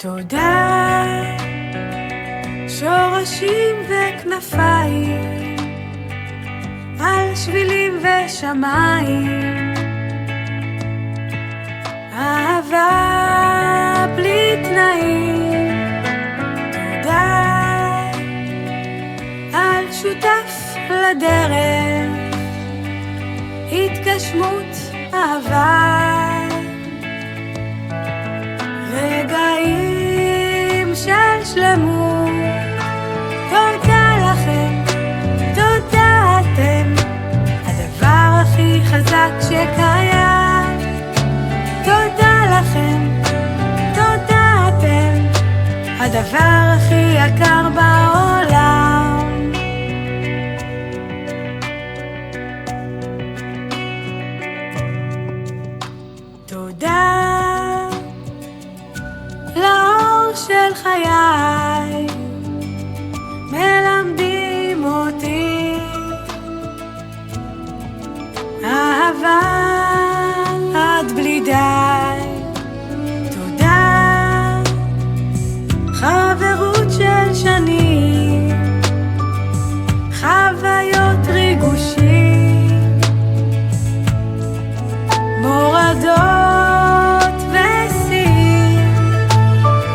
תודה, שורשים וכנפיים, על שבילים ושמיים, אהבה בלי תנאים. תודה, על שותף לדרך, התגשמות אהבה, רגעים של שלמות. תודה לכם, תודה אתם, הדבר הכי חזק שקיים. תודה לכם, תודה אתם, הדבר הכי יקר בעולם. תודה לאור של חיי, מלמדים אותי אהבה עד בלי די. תודה, חברות של שנים, חוויות ריגושים, מורדות ושיאים.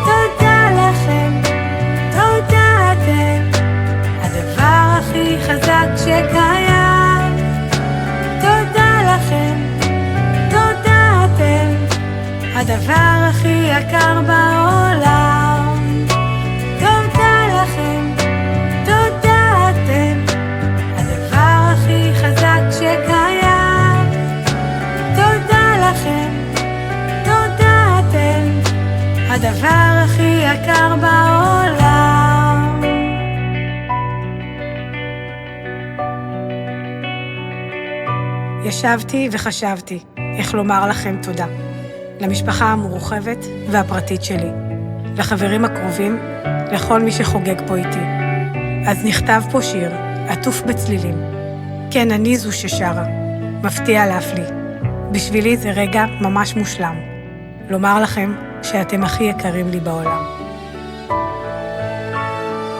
תודה לכם, תודה אתם, הדבר הכי חזק שקיים. תודה לכם, תודה אתם, הדבר הכי יקר בעולם. תודה לכם, תודה אתם, הדבר הכי חזק שקיים. תודה לכם, תודה אתם, הדבר הכי יקר בעולם. ישבתי וחשבתי איך לומר לכם תודה. למשפחה המורחבת והפרטית שלי, לחברים הקרובים, לכל מי שחוגג פה איתי. אז נכתב פה שיר, עטוף בצלילים. כן, אני זו ששרה, מפתיע להפליא. בשבילי זה רגע ממש מושלם. לומר לכם שאתם הכי יקרים לי בעולם.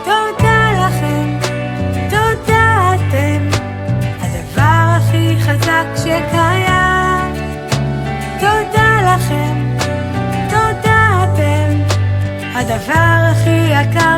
תודה לכם, תודה אתם, הדבר הכי חזק שקיים. תודה לכם, תודה אתם, הדבר הכי יקר